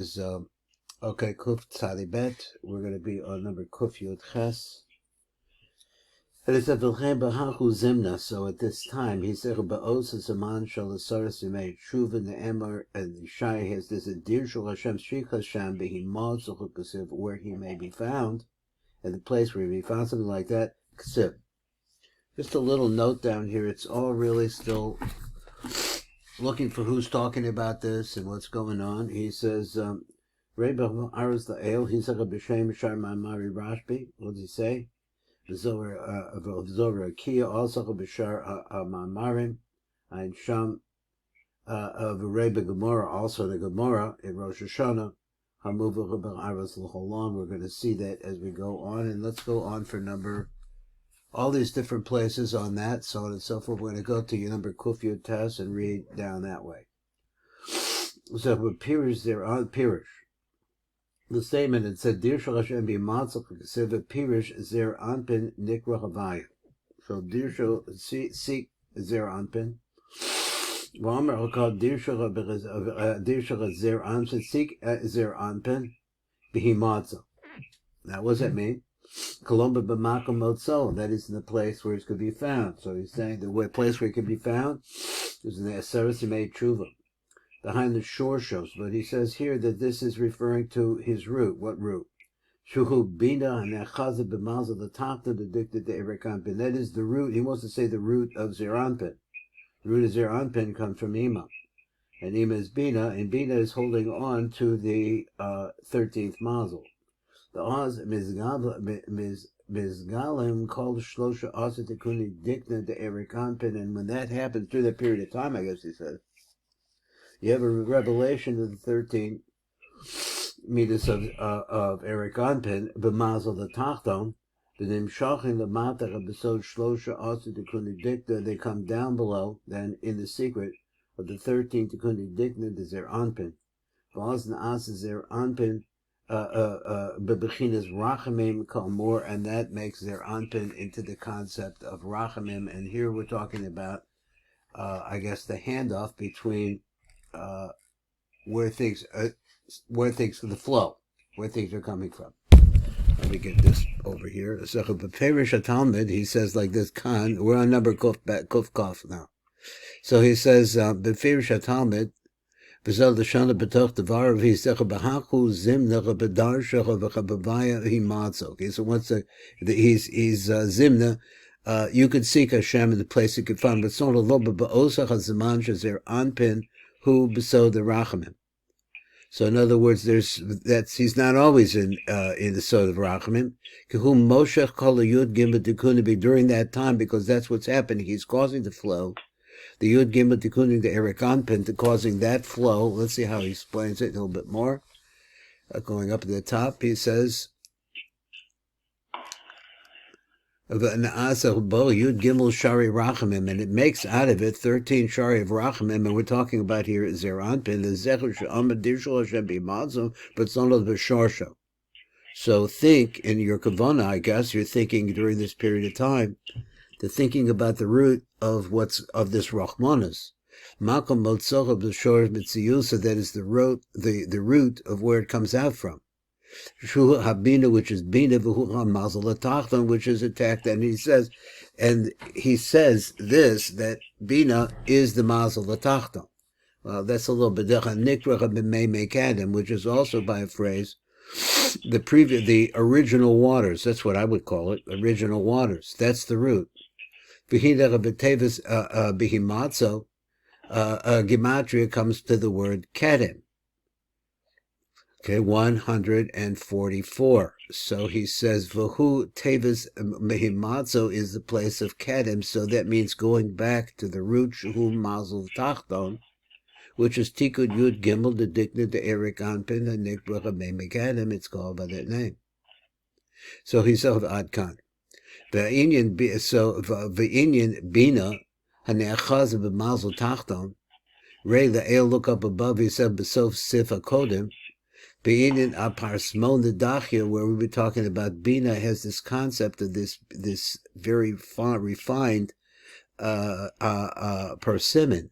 is okay, Kuf Tzadi Bet. We're going to be on number Kuf Yud Ches. And it said V'lchem B'hachu Zimna. So at this time, he said Ba'os Zaman Shalasaris Yimei Tshuva Ne'emar, and the Shai has this Adir Shal Hashem Shrik Hashem Behimad Zuchuk Kasiv, where he may be found, and the place where he may be found, something like that. Kasiv. Just a little note down here. It's all really still looking for who's talking about this and what's going on. He says, Rebbe Aros the El, he said, B'Shem Shar Ma'amari Rashbi. What does he say? Zohar Kia also B'Shar Ma'amarim. Ein Sham of Rebbe Gemara, also the Gemara in Rosh Hashanah. Hamuva Rebbe Aros L'Cholon. We're going to see that as we go on. And let's go on for number, all these different places on that, so on and so forth. We're going to go to your number Kuf Yud Tes and read down that way. So with Pirish there on Pirish. The statement, it said, Dir Shal Hashem B'Matzach K'Siv Pirish Zer Anpin Nikra Havaya. So Dir Shal Seek Zer Anpin. V'Amar Al-Kal Dir Shal Zer Anpin Seek Zer Anpin B'Himatzach. Now what does that mean? Kolomba b'makom motzo, that is in the place where it could be found. So he's saying the place where it could be found is in the Aseres Yimei Tshuva, behind the shore shows. But he says here that this is referring to his root. What root? Shuhu bina hanechaza b'mazel the tachta addicted to Erekanpin. That is the root. He wants to say the root of Zeranpin. The root of Zeranpin comes from Ima, and Ima is bina, and bina is holding on to the 13th mazel. The Oz Mizgalim called Shlosha Asa Tikuni Dikna to Erekanpin, and when that happens through that period of time, I guess he says, you have a revelation of the 13 meters of Erekanpin, B'mazel the Tachton, B'nim Shachin the Matar of Besod Shlosha Asa Tikuni Dikna, they come down below, then in the secret of the 13 Tikuni Dikna to Zeranpin. V'az Na'asa Zeranpin, Bebechinas Rachamim Kalmor, and that makes their anpin into the concept of Rachamim. And here we're talking about, I guess, the handoff between where things, the flow, where things are coming from. Let me get this over here. So, Beferish Talmud, he says like this, Khan, we're on number Kuf Kaf now. So he says, Beferish Talmud, okay, so once he's Zimna, you could seek Hashem in the place you could find, but so anpin who besod the rachamim. So in other words, he's not always in the sod of rachamim. During that time, because that's what's happening. He's causing the flow. The Yud Gimel Tikkuning the Erekanpin to causing that flow. Let's see how he explains it a little bit more. Going up to the top, he says, Yud Gimel Shari Rachamim, and it makes out of it 13 Shari of Rachamim, and we're talking about here Zeranpin, the Zecher She'amad Dirshal Hashem B'Mazim, but it's not the B'Sharsha. So think, in your Kavanah, I guess, you're thinking during this period of time, the thinking about the root of this Rachmanas. Makom Motzoch of the Shor Mitziyusa, that is the root of where it comes out from. Shu Habina, which is Bina, V'hu HaMazel Atachton, which is attacked, and he says this, that Bina is the Mazel Atachton. Well, that's a little bit Nikra B'mei Mekadem, which is also by a phrase, the original waters. That's what I would call it, original waters. That's the root. Behimatzo, gematria comes to the word kadem. Okay, 144. So he says, Vahu tevis behimatzo is the place of kadem, so that means going back to the root Shuhu Mazel Tachton, which is Tikud Yud Gimel, the Dikna de Erik Anpin, and Nikbracha Kadem. It's called by that name. So he said Adkan. V'inyan bina haneachaz b'mazel tachton. Ray the el look up above. He said b'sof sifa kodim. V'inyan aparsmon the dachya, where we were talking about bina, has this concept of this very refined persimmon,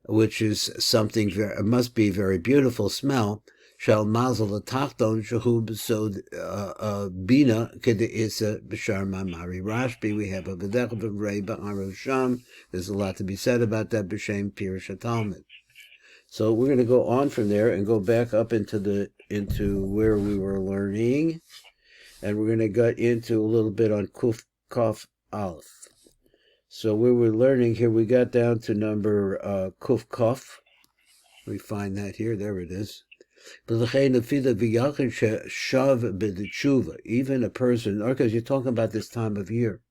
which is something must be very beautiful smell. Shal mazel atachton shehu b'sod bina kedeisa b'shar mamari Rashbi. We have a b'dech b'rei ba'arav sham. There's a lot to be said about that b'shem Pirush HaTalmud. So we're going to go on from there and go back up into where we were learning, and we're going to get into a little bit on Kuf Kaf Aleph. So we were learning here, we got down to number Kuf Kaf. We find that here. There it is. Even a person, because you're talking about this time of year,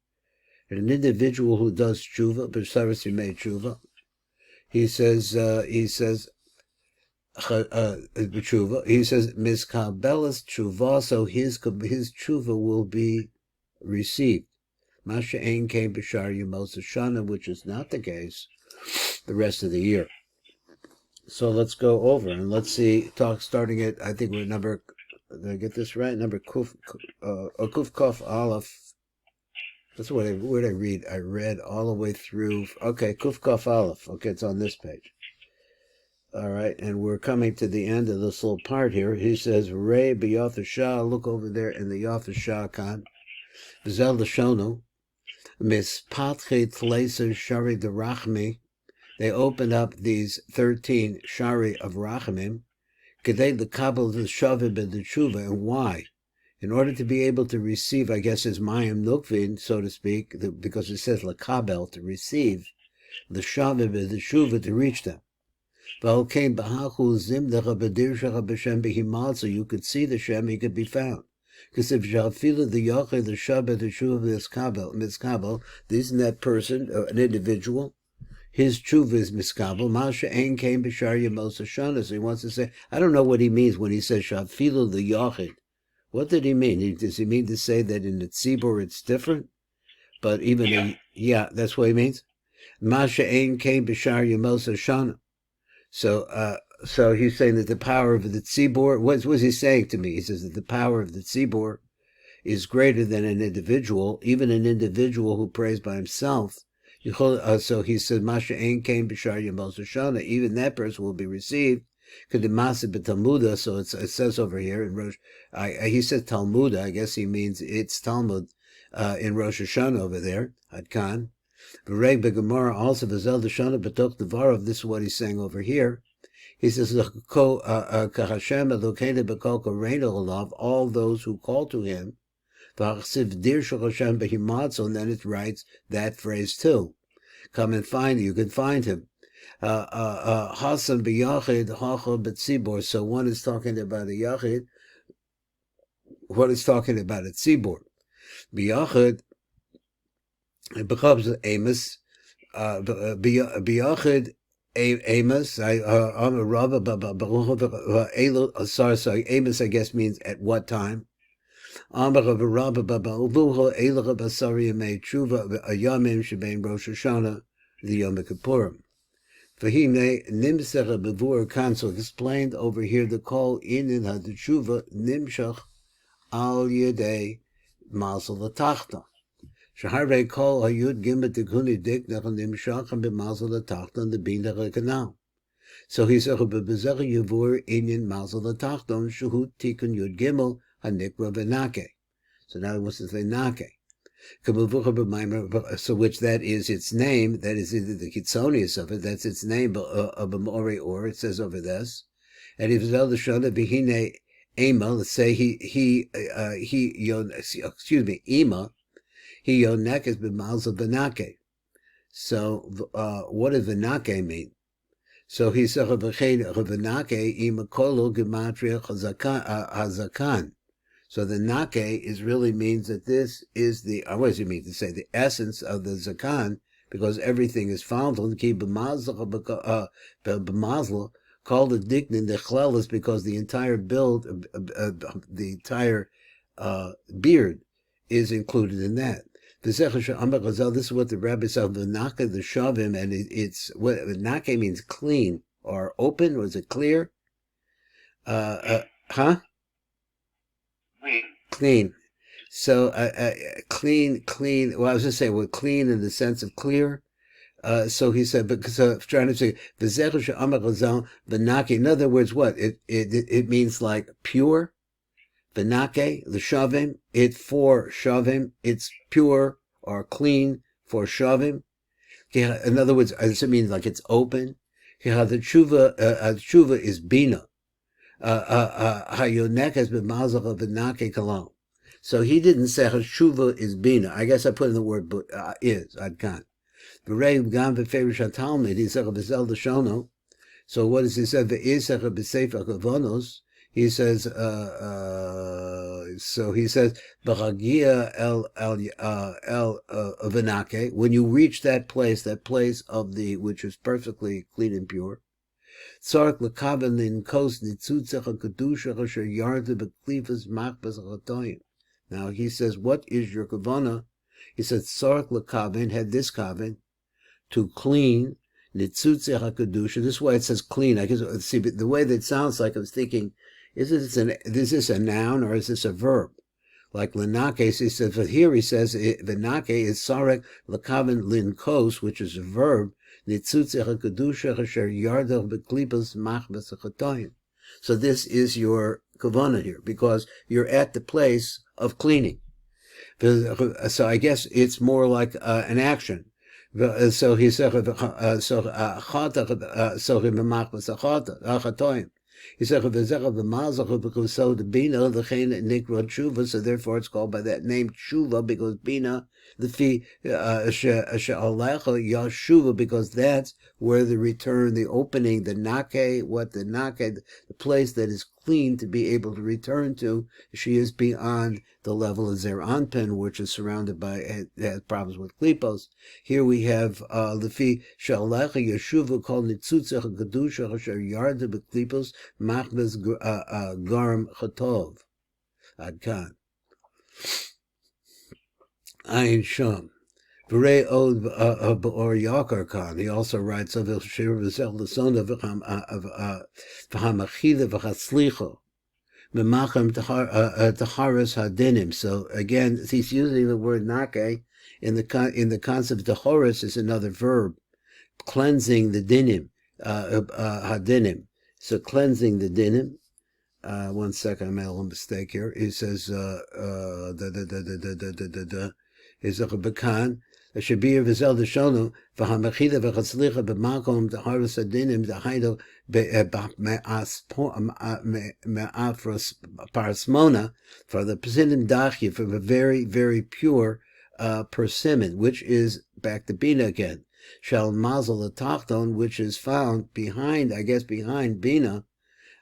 an individual who does tshuva, b'saras yimei tshuva, he says miskabelas tshuva, so his tshuva will be received. Masha ein came b'shar yemos hashana, which is not the case the rest of the year. So let's go over and let's see. Starting at, I think we're number. Did I get this right? Number Kuf Kaf Aleph. That's what I read. I read all the way through. Okay, Kuf Kaf Aleph. Okay, it's on this page. All right, and we're coming to the end of this little part here. He says, "Rei b'Yothashah." Look over there in the Yothashah kan. V'zel l'shono mispatche tleisa shari derachmi. They opened up these 13 shari of rachamim. Kedei l'kabel v'shavim b'deshuva. And why? In order to be able to receive, I guess, is mayim nukvin, so to speak, because it says l'kabel, to receive, l'shavim b'deshuva, to reach them. So you could see the Shem, he could be found. Because if Shafila the Yochai, the Shabbat, the Shuv, Miskabel, isn't that person, an individual? His tshuva is miskabel. Masha ein came b'shar yemos hashana. So he wants to say, I don't know what he means when he says Shafila the Yochid. What did he mean? Does he mean to say that in the tzibur it's different? But even that's what he means. Masha ein came b'shar yemos hashana. So he's saying that the power of the tzibur, what was he saying to me? He says that the power of the tzibur is greater than an individual, even an individual who prays by himself. So he said, Masha ein came b'shar yemos hashana, even that person will be received. Talmuda, so it says over here in Rosh, he says Talmuda, I guess he means it's Talmud in Rosh Hashanah over there, at Khan. Reg Gemara also v'zel d'shana b'tok devarov. This is what he's saying over here. He says, "Kahashem Elokeinu b'kol koreinu olav." All those who call to him, v'achsiv dir shel Hashem b'himatzo. And then it writes that phrase too. Come and find. You can find him. Hasan b'yachid hacha b'tzibor. So one is talking about a yachid. One is talking about a tzibor. B'yachid. It becomes Amos, B'yachid Amos. I'm a rabba, sorry. Amos, I guess, means at what time. Amar of a rabba, Babaluha, Elah Basari made Tshuva, a Yamim Shebein Rosh Hashanah, the Yom Kippurim. Fahine Nimser Bevur Council explained over here the call in had the Tshuva Nimshach Al Yedei Mazel Latachta. Shaharei kol hayud gimet tikuni dik nechanim shachem b'mazel l'tachton the bina rekanal. So he said b'bezech yavur inyan mazel l'tachton shuhu tikun yud gimel hanikra v'nake. So now he wants to say nake. So which that is its name. That is the kitzonius of it. That's its name of a mori or it says over this. And if zel l'shana v'hine ema. Let's say ema. He yonek is b'mazel v'nake. So what does v'nake mean? So he said v'nake imakolo gematria hazakan. So the nake is really means that this is the, what does it mean to say, the essence of the zakan, because everything is found on ki b'mazel called the dignin the chlel is because the entire the entire beard is included in that. This is what the rabbi said, the naka, the shavim, and it's what naka means clean or open, or is it clear? Clean. So clean. Well, I was just saying, clean in the sense of clear. So he said, because trying to say v'naki. In other words, what it means, like pure. V'nake, the shavim. It for shavim. It's pure or clean for shavim. In other words, does it mean like it's open? The tshuva is bina. Hayonek has been mazal of v'nake kalam. So he didn't say tshuva is bina. I guess I put in the word is. I can't. So what does he say? He says, so he says, when you reach that place of the, which is perfectly clean and pure, now he says, what is your kavana? He said, Sark l'kaven, had this kaven, to clean, nitzutze hakadusha. This is why it says clean. I guess, see, but the way that it sounds like, I was thinking, is this a noun or is this a verb? Like lenake, he says, but here he says, venake is sarek l'kaven linkos, which is a verb, nitzutze hakadusha asher yardach beklipas machbes hachatoyim. So this is your kavana here, because you're at the place of cleaning. So I guess it's more like an action. So he said, he said, so therefore it's called by that name tshuva, because bina, the fi yashuva, because that's where the return, the opening, the place that is clean to be able to return to. She is beyond the level of zer anpen, which is surrounded by, has problems with klipos. Here we have lefi sha'alecha yeshuva called nitzutza kedusha asher yarda beklipos machbes garm chatov. Ad kan. Ayin sham. V'rei od b'or yakar kan. He also writes of el shir v'zel l'sonda v'hamachila v'chatzlicha. Memachem taharis hadinim. So again, he's using the word nake in the concept of taharis is another verb, cleansing the dinim, hadinim. So cleansing the dinim. 1 second, I made a little mistake here. He says, is a bekan. Shabir v'zel d'shonu v'hamachila v'chatzlicha b'makom taharis hadinim d'haido me'afros parasmona, for the psinim dachya, for the very, very pure persimmon, which is back to bina again. Shal mazel atachton, which is found behind, I guess behind bina,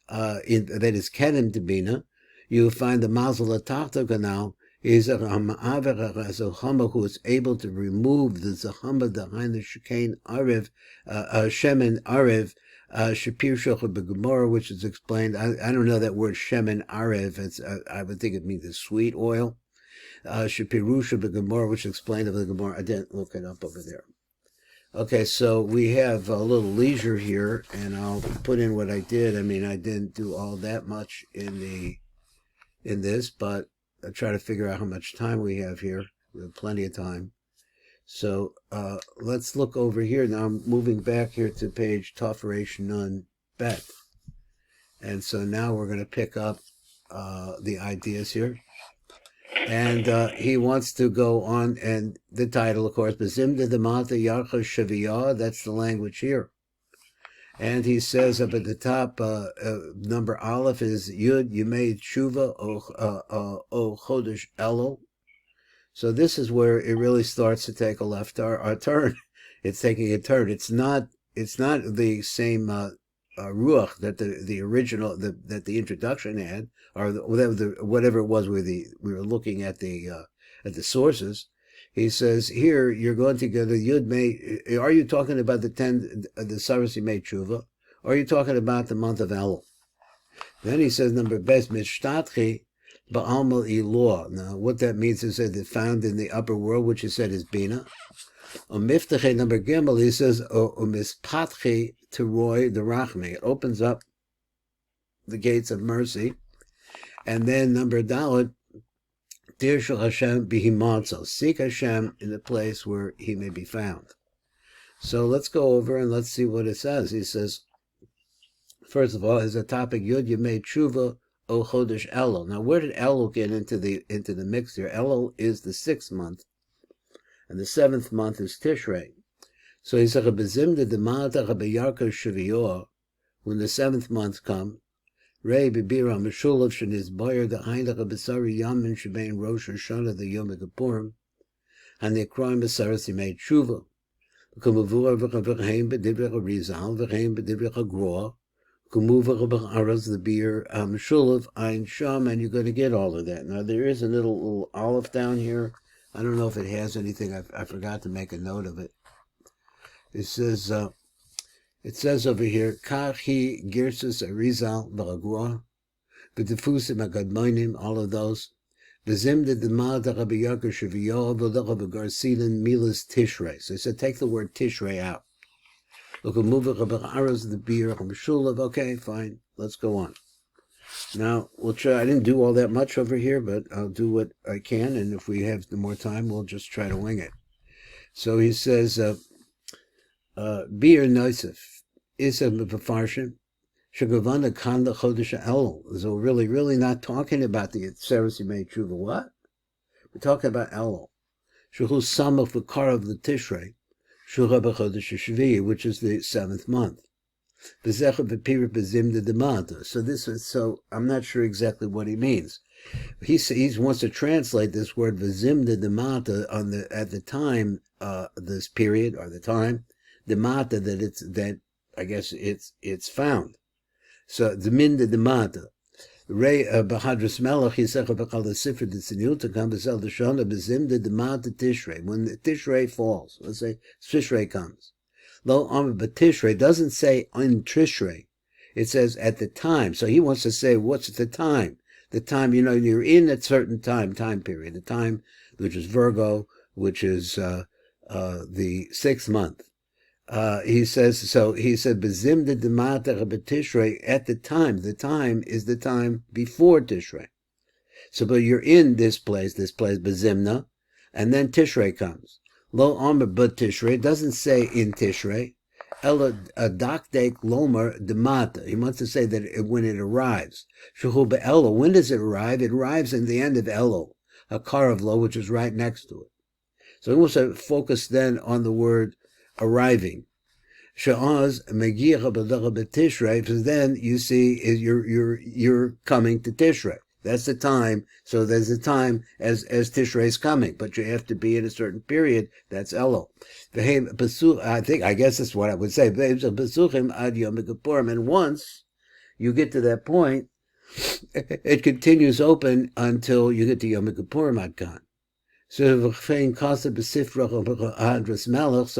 that is kenim to bina. You find the mazel atachton canal is a zahama who is able to remove the zahama behind the shekain arev, shemen arev, shapir shocha begemara, which is explained. I don't know that word shemen arev. It's I would think it means the sweet oil. Shapirusha begemara, which is explained of the gemara. I didn't look it up over there. Okay, so we have a little leisure here, and I'll put in what I did. I mean, I didn't do all that much in this, but I'll try to figure out how much time we have here. We have plenty of time. So let's look over here. Now I'm moving back here to page Tafresh Nun Bet. And so now we're going to pick up the ideas here. And he wants to go on, and the title, of course, Bezimda Demata Yarcha Shaviyah, that's the language here. And he says up at the top, number Aleph is Yud, you made Tshuva, O Chodesh Elul. So this is where it really starts to take a left turn. It's taking a turn. It's not the same ruach that the original that the introduction had, or whatever it was we were looking at the sources. He says here you're going to get a Yud May. Are you talking about the Saras Yimei Tshuva, or are you talking about the month of Elul? Then he says number best Mishtatchi Ba'almal Ilor. Now what that means is that it's found in the upper world, which he said is Bina. Miftachei number Gimel, he says Mispatchi Teroy the Rachmi. It opens up the gates of mercy. And then number Dalet, Dirshal Hashem Bihimatzo. Seek Hashem in the place where he may be found. So let's go over and let's see what it says. He says, first of all, as a topic, Yud Yemei Tshuva O Chodesh Elul. Now, where did Elul get into the mix here? Elul is the 6th month, and the 7th month is Tishrei. So he said, when the 7th month comes, Rei Bibira Meshulav Sheniz Boyer the Heinach Besari Yamin Shebein Rosh Hashanah the Yom Kippurim, and the Akroim Besaras he made Tshuva. Kumuvur v'chavim b'divrei Rizal v'chavim b'divrei Groa. Kumuvur b'araz the beer Meshulav Ein Sham, and you're going to get all of that. Now there is a little olive down here. I don't know if it has anything. I forgot to make a note of it. It says over here, Kachi Girsus Arizal B'Ragroa, B'Defusim Agadmoinim, all of those. B'Zim de Demad Rabbi Yaakov Shaviyah V'Lecha B'Garsilin Milas Tishrei. So he said, take the word Tishrei out. Look at Muvah Rabbi Araz the beer Meshulav. Okay, fine. Let's go on. Now we'll try. I didn't do all that much over here, but I'll do what I can, and if we have more time, we'll just try to wing it. So he says, beer Nosef is a Mefarshim. Shagavana Kanda Chodesh Elul. So we're really not talking about the Seres Yemei Tshuva. What? We're talking about Elul. Shehu Samach V'Kar of the Tishrei. Shura B'Chodesh Shvi'i, which is the 7th month. B'Zecha B'Pirah B'Zim de Demata. So I'm not sure exactly what he means. He wants to translate this word V'Zim de Demata at the time, this period or the time, Demata that I guess it's found. So the min de demata, Ray Bahadras Melech Yisach Bechal the Sifra the Tzniut Kam B'Sel the Shana B'Zim de demata Tishrei. When the Tishrei falls, let's say Tishrei comes. Lo Amr B'Tishrei doesn't say in Tishrei. It says at the time. So he wants to say what's the time? The time, you're in a certain time period. The time which is Virgo, which is the 6th month. He said, Bezim de Demata Tishrei at the time. The time is the time before Tishrei. So, but you're in this place, Bezimna, and then Tishrei comes. Lo Amr but Tishrei, it doesn't say in Tishrei. Ela Dakdek Lomer Demata. He wants to say that when it arrives. Shehu be'Elo, when does it arrive? It arrives in the end of Elo, a car of Lo, which is right next to it. So he wants to focus then on the word arriving. Sha'az Megirah B'Lecha B'Tishrei, because then you see you're coming to Tishrei. That's the time. So there's a time as Tishrei is coming, but you have to be in a certain period. That's Elul. I guess that's what I would say. And once you get to that point, it continues open until you get to Yom Kippurim Adkan. So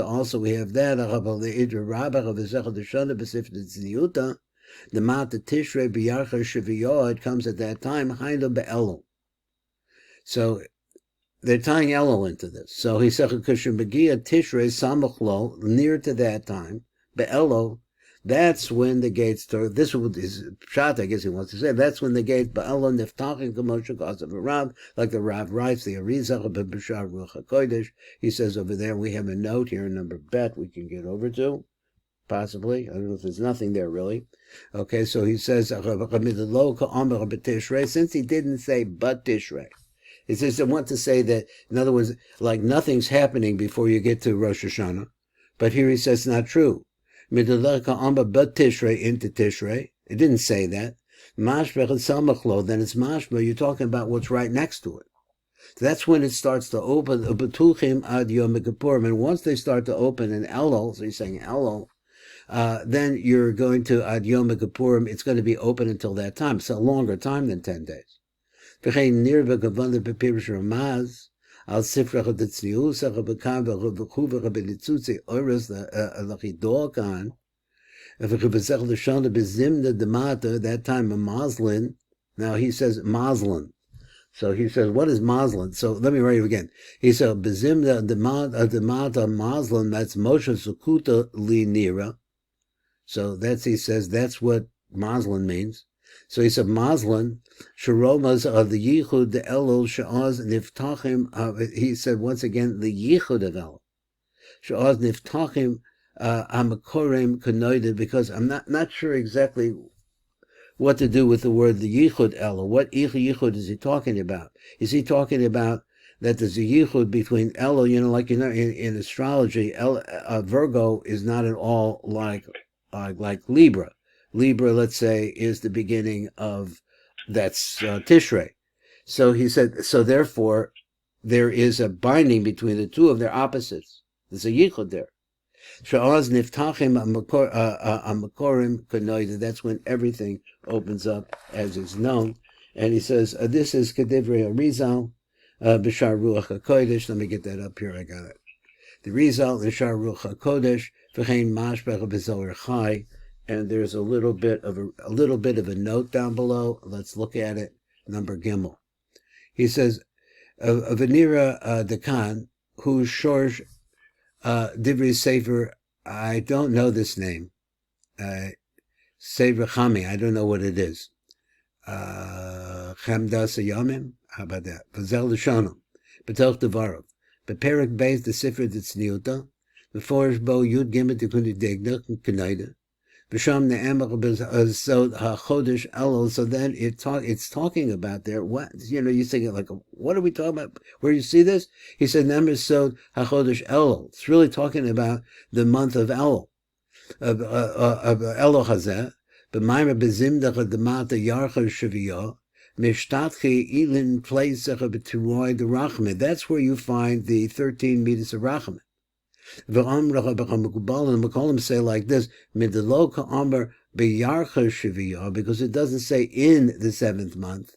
also we have that. The Mata Tishrei B'Yarcha Sheviyah, it comes at that time, Hainu Be'Elul. So they're tying Elul into this. So he said, Kushim Begia Tishrei Samachlo, near to that time, Be'Elul, that's when the gates start. This is Pshat, I guess he wants to say. That's when the gates, Be'Elul Niftachim Kamosha Kos of a Rav, like the Rav writes, the Arizach B'Bishar Ruach HaKodesh. He says over there, we have a note here, a number bet we can get over to. Possibly. I don't know if there's nothing there really. Okay, so he says, since he didn't say but Tishrei, he says, I want to say that, in other words, like nothing's happening before you get to Rosh Hashanah. But here he says, not true. But Tishrei into Tishrei. It didn't say that. Then it's mashma, you're talking about what's right next to it. That's when it starts to open, and once they start to open in Elul, so he's saying Elul, then you're going to Ad Yom Kippurim, it's going to be open until that time. It's a longer time than 10 days. Al Sifra that time a Moslin. Now he says Moslin. So he says, what is Moslin? So let me write it again. He said, Bezimda Demata Moslin, that's Moshe Sukuta Li Nira. So he says, that's what Moslin means. So he said, Moslin, Sharomas of the Yichud, the Elul, Sha'az, Niftachim, he said once again, the Yichud of Elul. Sha'az, Niftachim, hamakorim kanoida, because I'm not sure exactly what to do with the word the yichud elo. What yichud is he talking about? Is he talking about that there's a yichud between elo, like in astrology, Virgo is not at all like Libra. Libra, let's say, is the beginning of that's Tishrei. So he said, so therefore there is a binding between the two of their opposites. There's a yichud there. Sha'az niftachim amakorim kanoida. That's when everything opens up, as is known. And he says, this is Kedivrei Arizal, B'shar Ruach HaKodesh. Let me get that up here. I got it. The Rizal, B'shar Ruach HaKodesh, V'chein Mashbech B'zohar Chai. And there's a little bit of a note down below. Let's look at it. Number Gimel. He says, Venira Dekan, whose Shorsh Divrei Sefer, I don't know this name. Sefer Chami, I don't know what it is. Chamdas Yamim, how about that? Vazel L'shonim, B'toch Devarov, B'perek Beis the Sifra D'tzniuta, B'forish Bo Yud Gimel T'kuni Degna K'nayda, B'sham Ne'emach B'zod HaChodesh Elul. So then it's talking about there. What you think like, what are we talking about? Where you see this? He said Ne'emach Sod HaChodesh Elul. It's really talking about the month of Elul, of Elul Hazeh. B'mayma B'zimdach Adamata Yarcha Shaviyah. Mishtatchi Ilin Pleisach B'tiroy the Rachme. That's where you find the 13 meters of Rachme. And the Mekolim say like this, because it doesn't say in the 7th month.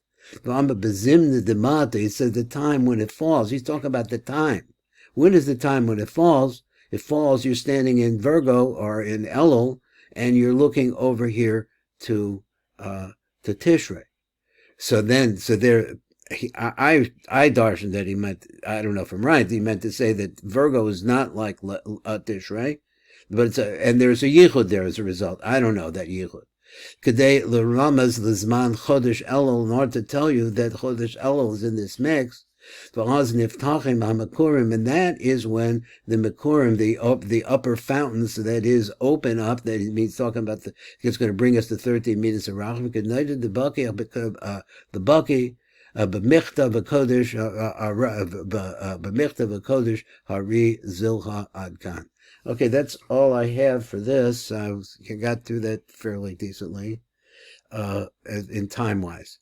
It says the time when it falls. He's talking about the time. When is the time when it falls? It falls, you're standing in Virgo or in Elul, and you're looking over here to Tishrei. So there, I darshan that he meant, I don't know if I'm right, he meant to say that Virgo is not like Tishrei, but and there's a yichud there as a result. I don't know that yichud. Kedei l'ramas l'zman chodesh elul, in order to tell you that chodesh elul is in this mix. And that is when the Mekurim, the upper fountains, that is open up. That means talking about it's going to bring us to 13 meters of Rachman. The Baki, B'michta v'kodesh, B'michta v'kodesh Hari Zilha Adkan. Okay, that's all I have for this. I got through that fairly decently, in time wise.